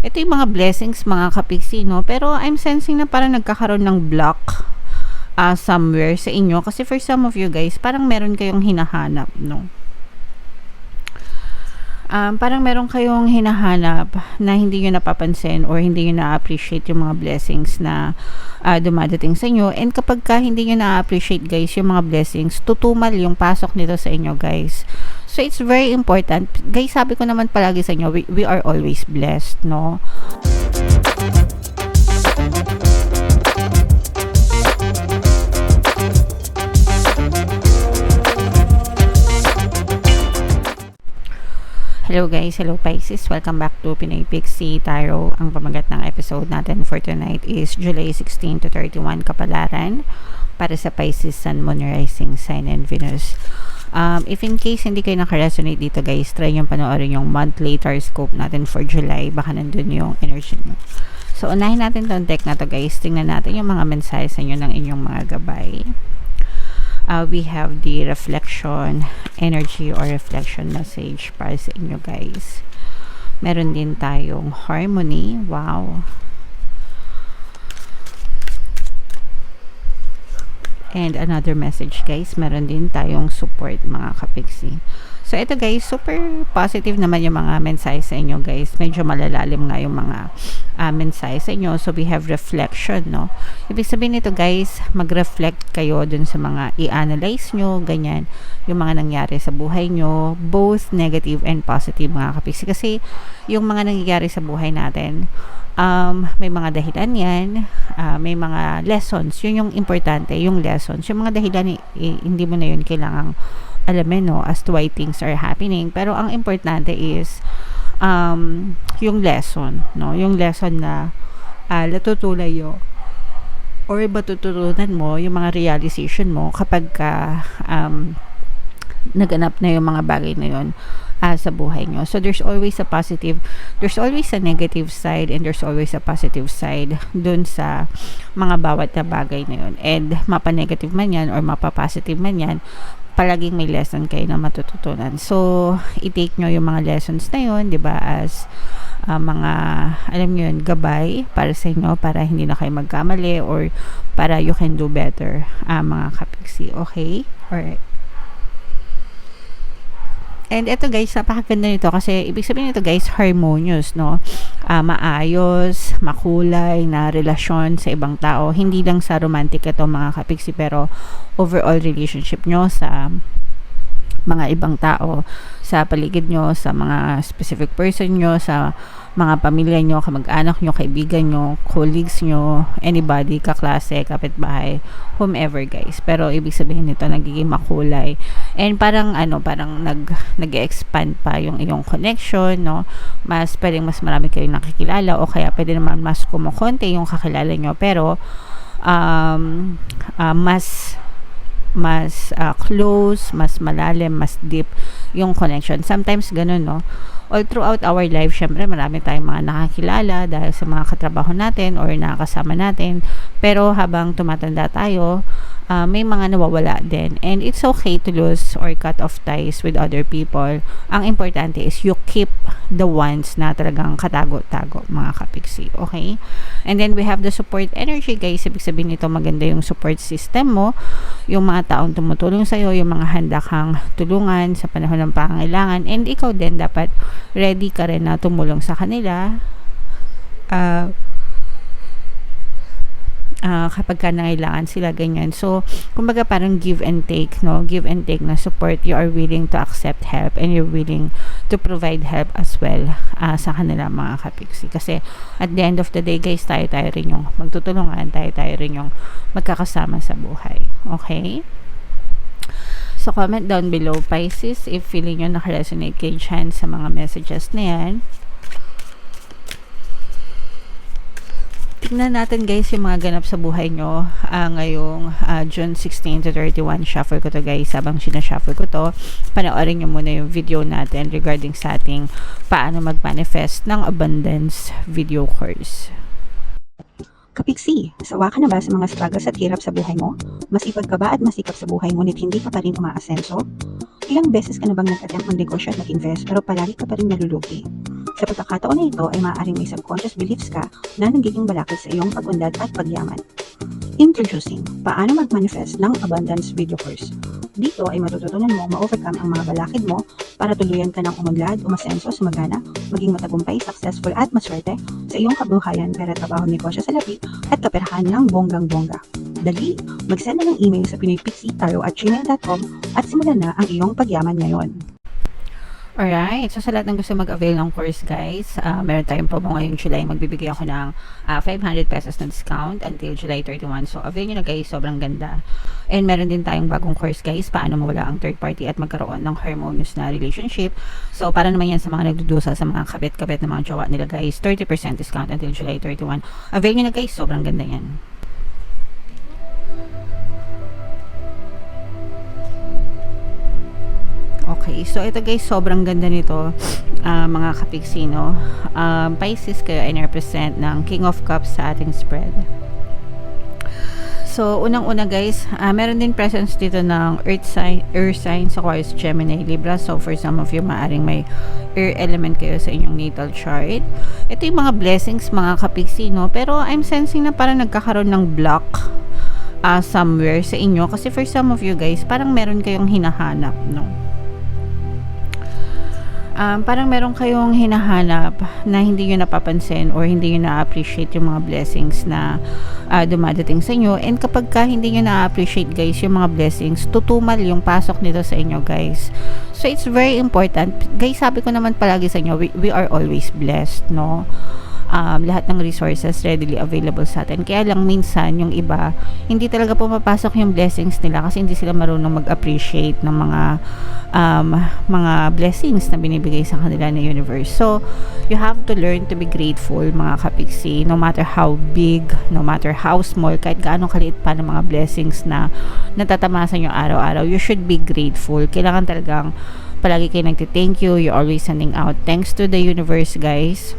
Ito yung mga blessings mga kapiksi, no? Pero I'm sensing na parang nagkakaroon ng block somewhere sa inyo. Kasi for some of you guys, parang meron kayong hinahanap, no? Parang meron kayong hinahanap na hindi nyo napapansin or hindi nyo na-appreciate yung mga blessings na dumadating sa inyo. And kapag ka hindi nyo na-appreciate guys yung mga blessings, tutumal yung pasok nito sa inyo guys. So it's very important. Guys, sabi ko naman palagi sa inyo, we are always blessed, no? Hello guys, hello Pisces, welcome back to Pinoy Pixie Tarot. Ang pamagat ng episode natin for tonight is July 16 to 31 Kapalaran para sa Pisces Sun, Moon, Rising, Sign, and Venus. If in case hindi kayo nakaresonate dito guys, try nyo panoorin yung monthly horoscope natin for July, baka nandun yung energy mo. So unahin natin tong deck na to guys, tingnan natin yung mga mensahe sa inyo ng inyong mga gabay. We have the reflection energy or reflection message para sa inyo guys. Meron din tayong harmony. Wow. And another message guys, meron din tayong support mga kapiksi. So ito guys, super positive naman yung mga mensahe sa inyo guys. Medyo malalalim nga yung mga mensahe sa inyo. So we have reflection, no? Ibig sabihin nito guys, mag-reflect kayo dun sa mga i-analyze nyo, ganyan, yung mga nangyari sa buhay nyo, both negative and positive mga kapiksi. Kasi yung mga nangyayari sa buhay natin, may mga dahilan yan, may mga lessons, yun yung importante, yung lessons. Yung mga dahilan, hindi mo na yun kailangang alamin, no, as to why things are happening. Pero ang importante is yung lesson, no, yung lesson na natutulay yo or matututunan mo, yung mga realization mo kapag ka naganap na yung mga bagay na yun sa buhay nyo. So there's always a positive, there's always a negative side, and there's always a positive side dun sa mga bawat na bagay na yun. And mapa-negative man yan or mapa-positive man yan, palaging may lesson kayo na matututunan. So i-take nyo yung mga lessons na yun, di ba, as mga, alam nyo yun, gabay para sa inyo, para hindi na kayo magkamali or para you can do better, mga kapiksi. Okay? Alright. And ito guys, napakaganda nito kasi ibig sabihin nito guys, harmonious, no? Maayos, makulay na relasyon sa ibang tao. Hindi lang sa romantic ito mga kapiksi, pero overall relationship nyo sa mga ibang tao, sa paligid nyo, sa mga specific person nyo, sa mga pamilya nyo, kamag-anak nyo, kaibigan nyo, colleagues nyo, anybody, kaklase, kapitbahay, whomever guys. Pero ibig sabihin nito, nagiging makulay. And parang parang nag-expand pa yung iyong connection, no? Mas pwedeng mas marami kayong nakikilala o kaya pwede naman mas kumukonti yung kakilala nyo, pero mas close, mas malalim, mas deep yung connection. Sometimes ganun, no? All throughout our life, syempre marami tayong mga nakakilala dahil sa mga katrabaho natin or nakakasama natin. Pero habang tumatanda tayo, may mga nawawala din. And it's okay to lose or cut off ties with other people. Ang importante is you keep the ones na talagang katago-tago, mga kapiksi. Okay? And then we have the support energy, guys. Ibig sabihin nito, maganda yung support system mo. Yung mga taong tumutulong sa'yo, yung mga handa kang tulungan sa panahon ng pangangailangan. And ikaw din, dapat ready ka rin na tumulong sa kanila. Kapag ka nangailangan sila, ganyan. So, kumbaga parang give and take, no? Give and take na support. You are willing to accept help and you're willing to provide help as well sa kanila, mga kapiksi. Kasi at the end of the day, guys, tayo rin yung magtutulungan, tayo rin yung magkakasama sa buhay. Okay? So, comment down below, Pisces, if feeling nyo nakaresonate kayo dyan sa mga messages na yan. Tignan natin guys yung mga ganap sa buhay nyo ngayong June 16 to 31. Shuffle ko to guys. Habang sinashuffle ko to, panoorin nyo muna yung video natin regarding sa ating paano mag-manifest ng abundance video course. Kapiksi, sawa ka na ba sa mga struggles at hirap sa buhay mo? Masipag ka ba at masikap sa buhay ngunit hindi ka pa rin umaasenso? Ilang beses ka na bang nag-attempt ng negosyo at nag-invest pero palagi ka pa rin nalulugi? Sa pagkakataon na ito ay maaaring may subconscious beliefs ka na nagiging balakid sa iyong pag-unlad at pagyaman. Introducing, paano mag-manifest ng abundance video course. Dito ay matututunan mo ma-overcome ang mga balakid mo para tuluyan ka ng umunlad, umasenso, sumagana, maging matagumpay, successful at maswerte sa iyong kabuhayan, pera, trabaho, negosyo, salapi at kaperahan ng bonggang-bongga. Dali, mag-send na ng email sa pinoypixie@gmail.com at simulan na ang iyong pagyaman ngayon. Alright, so sa lahat ng gusto mag-avail ng course guys, meron tayong promo ngayong July. Magbibigay ako ng 500 pesos na discount until July 31. So avail nyo na guys, sobrang ganda. And meron din tayong bagong course guys, paano mawala ang third party at magkaroon ng harmonious na relationship. So para naman yan sa mga nagdudusa sa mga kabit-kabit na mga jowa nila guys, 30% discount until July 31. Avail nyo na guys, sobrang ganda yan. Okay, so ito guys, sobrang ganda nito, mga kapiksi, no? Pisces kayo ay represent ng King of Cups sa ating spread. So, unang-una guys, meron din presence dito ng Earth sign, Aquarius, Gemini, Libra. So, for some of you, maaring may air element kayo sa inyong natal chart. Ito yung mga blessings, mga kapiksi, no? Pero I'm sensing na parang nagkakaroon ng block somewhere sa inyo. Kasi for some of you guys, parang meron kayong hinahanap, no? Parang meron kayong hinahanap na hindi nyo napapansin or hindi nyo na-appreciate yung mga blessings na dumadating sa inyo. And kapag ka hindi nyo na-appreciate guys yung mga blessings, tutumal yung pasok nito sa inyo guys. So it's very important. Guys, sabi ko naman palagi sa inyo, we are always blessed, no? Lahat ng resources readily available sa atin. Kaya lang minsan yung iba, hindi talaga pumapasok yung blessings nila kasi hindi sila marunong mag-appreciate ng mga blessings na binibigay sa kanila ng universe. So, you have to learn to be grateful, mga kapiksi, no matter how big, no matter how small, kahit gaano kaliit pa ng mga blessings na natatamasan yung araw-araw, you should be grateful. Kailangan talagang palagi kayo nagti-thank you, you're always sending out thanks to the universe, guys.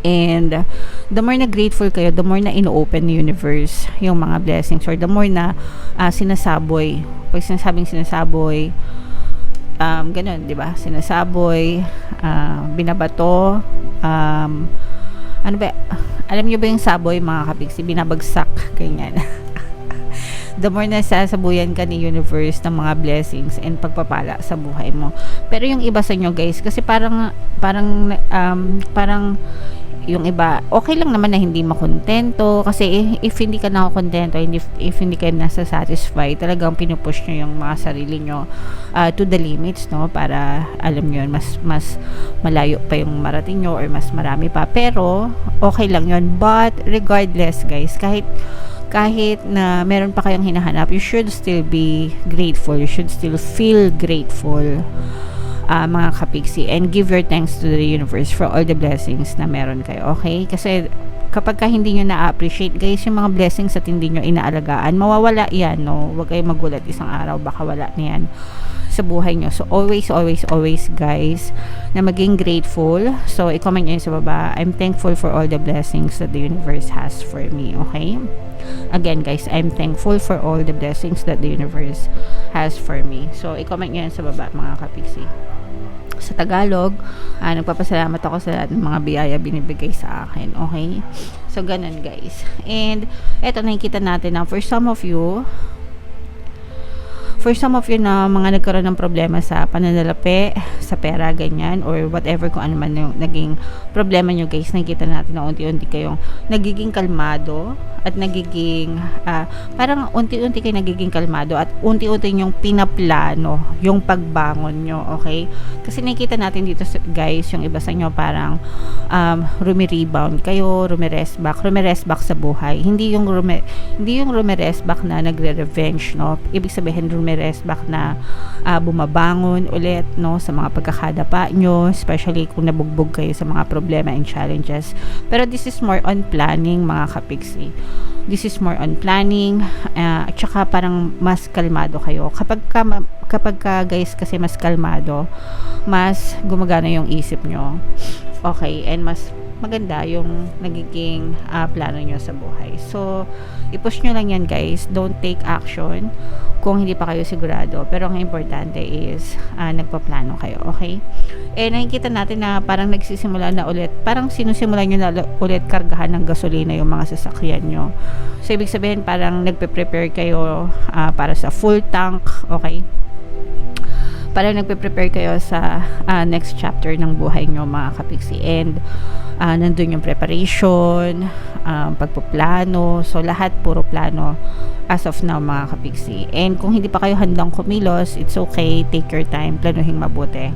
And the more na grateful kayo, the more na ino-open ni universe yung mga blessings, or the more na sinasaboy. Pag sinasabing sinasaboy, ganun, di ba? Sinasaboy, binabato, ano ba? Alam niyo ba yung saboy, mga kapiksi? Binabagsak, ganyan. The more na sasabuyan ka ni universe ng mga blessings and pagpapala sa buhay mo. Pero yung iba sa inyo guys, kasi parang yung iba, okay lang naman na hindi makontento kasi if hindi ka nakakontento, if hindi ka nasa satisfy, talagang pinupush nyo yung mga sarili nyo to the limits, no? Para alam nyo, mas malayo pa yung marating nyo or mas marami pa. Pero okay lang yun. But regardless guys, kahit na meron pa kayong hinahanap, you should still be grateful. You should still feel grateful, mga kapiksi, and give your thanks to the universe for all the blessings na meron kayo, okay? Kasi kapag ka hindi nyo na-appreciate guys yung mga blessings at hindi nyo inaalagaan, mawawala yan, no? Huwag kayong magulat isang araw, baka wala na yan sa buhay nyo. So always guys, na maging grateful. So i-comment nyo yun sa baba, I'm thankful for all the blessings that the universe has for me, okay? Again guys, I'm thankful for all the blessings that the universe has for me. So i-comment nyo yun sa baba, mga kapiksi. Sa Tagalog, nagpapasalamat ako sa lahat ng mga biyaya binibigay sa akin, okay? So ganun guys. And eto, nakikita natin na for some of you na mga nagkaroon ng problema sa pananalapi, sa pera, ganyan, or whatever kung ano man yung naging problema nyo guys, nakikita natin na unti-unti kayong nagiging kalmado at nagiging parang unti-unti kayo nagiging kalmado at unti-unti yung pinaplano yung pagbangon nyo, okay? Kasi nakikita natin dito guys, yung iba sa inyo parang rumirebound kayo, rumirest back sa buhay. Hindi yung rumirest back na nagre-revenge, no? Ibig sabihin rumirest back na bumabangon ulit, no, sa mga pagkakadapa nyo, especially kung nabugbog kayo sa mga problema and challenges. Pero this is more on planning, mga kapiksi. This is more on planning, at saka parang mas kalmado kayo. Kapag ka guys kasi mas kalmado, mas gumagana yung isip nyo. Okay, and mas maganda yung nagiging plano nyo sa buhay. So, i-push nyo lang yan guys. Don't take action kung hindi pa kayo sigurado. Pero ang importante is nagpaplano kayo, okay? Nakikita natin na parang nagsisimula na ulit, parang sinusimulan nyo na ulit kargahan ng gasolina yung mga sasakyan nyo. So, ibig sabihin parang nagpe-prepare kayo para sa full tank, okay? Para nagpe-prepare kayo sa next chapter ng buhay nyo mga kapiksi. And nandun yung preparation, pagpaplano, so lahat puro plano as of now mga kapiksi. And kung hindi pa kayo handang kumilos, it's okay, take your time, planuhin mabuti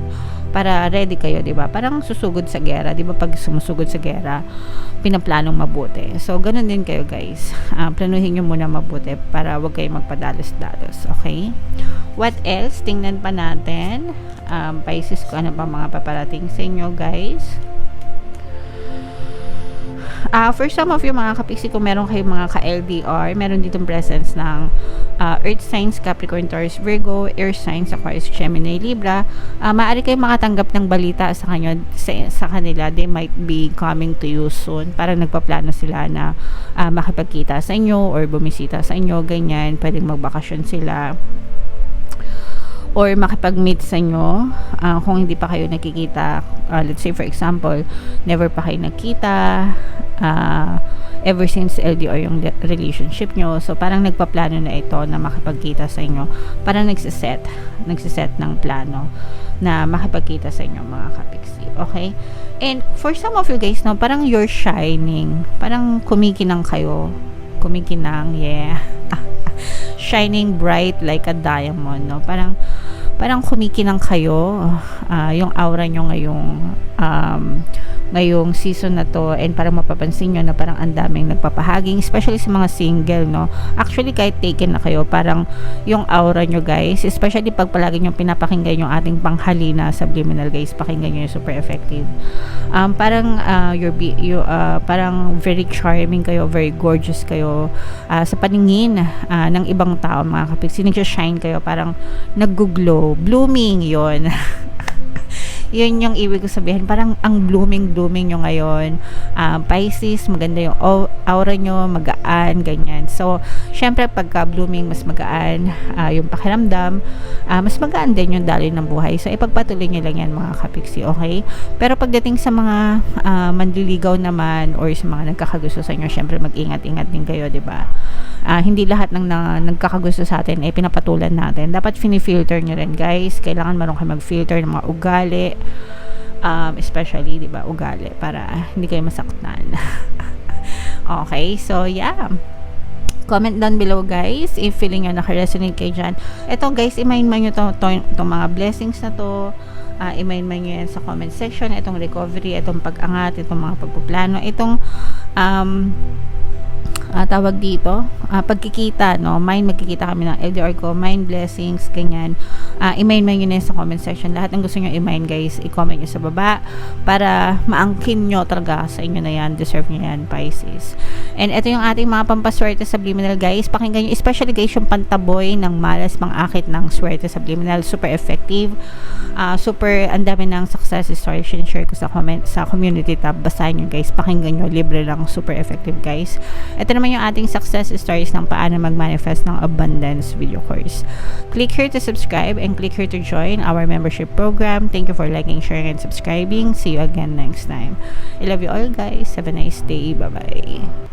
para ready kayo, di ba? Parang susugod sa gera, di ba? Pag sumusugod sa gera, pinaplanong mabuti. So, ganun din kayo guys. Planuhin nyo muna mabuti para wag kayo magpadalos-dalos, okay? What else? Tingnan pa natin. Pisces, kung ano pa mga paparating sa inyo guys. For some of you mga kapiksi, kung meron kayong mga ka-LDR, meron ditong presence ng Earth signs, Capricorn, Taurus, Virgo, Air signs, Aquarius, Gemini, Libra. Maaari kayong makatanggap ng balita sa kanila. They might be coming to you soon. Parang nagpaplano sila na makipagkita sa inyo or bumisita sa inyo, ganyan. Pwedeng magbakasyon sila or makipag-meet sa inyo kung hindi pa kayo nakikita. Let's say for example, never pa kayo nakita ever since LDR yung relationship nyo. So parang nagpaplano na ito na makipagkita sa inyo. Parang nagsiset ng plano na makipagkita sa inyo mga kapiksi. Okay? And for some of you guys, no, parang you're shining. Parang kumikinang kayo. Kumikinang, yeah. Shining bright like a diamond, no? Parang kumikinang kayo. Yung aura nyo ngayong season na to, and parang mapapansin nyo na parang ang daming nagpapahaging, especially sa mga single, no? Actually, kahit taken na kayo, parang yung aura nyo guys, especially pag palagi nyo pinapakinggan yung ating panghalina subliminal guys, pakinggan nyo yung super effective. Parang very charming kayo, very gorgeous kayo sa paningin ng ibang tao mga kapiksi. Nag-shine kayo, parang nag-glow, blooming yon. Yun yung ibig ko sabihin, parang ang blooming nyo ngayon. Pisces, maganda yung aura nyo, magaan, ganyan. So, syempre pagka blooming, mas magaan yung pakiramdam, mas magaan din yung daloy ng buhay. So, ipagpatuloy nyo lang yan mga kapiksi, okay? Pero pagdating sa mga manliligaw naman or sa mga nagkakagusto sa inyo, syempre mag-ingat-ingat din kayo, di ba? Hindi lahat ng nagkakagusto sa atin ay pinapatulan natin. Dapat fini-filter nyo rin guys. Kailangan marunong kayo mag-filter ng mga ugali, especially, di ba, ugali, para hindi kayo masaktan. Okay, so yeah, comment down below guys if feeling nyo naka-resonate kayo dyan. Ito guys, i-mind nyo itong mga blessings na to. I-mind nyo yan sa comment section. Itong recovery, itong pag-angat, itong mga pagpuplano, itong tawag dito, pagkikita, no? Magkikita kami ng LDR ko, mind blessings, ganyan. I-mind nyo na sa comment section. Lahat ng gusto nyo i-mind guys, i-comment nyo sa baba para maangkin nyo talaga sa inyo na yan. Deserve nyo yan, Pisces. And ito yung ating mga pampaswerte subliminal guys. Pakinggan nyo, especially guys yung pantaboy ng malas, pang-akit ng swerte subliminal. Super effective. Super, ang dami ng success story share ko sa community tab. Basahin nyo guys, pakinggan nyo, libre lang, super effective guys. Ito naman yung ating success stories ng paano mag-manifest ng abundance video course. Click here to subscribe and click here to join our membership program. Thank you for liking, sharing, and subscribing. See you again next time. I love you all guys. Have a nice day. Bye-bye.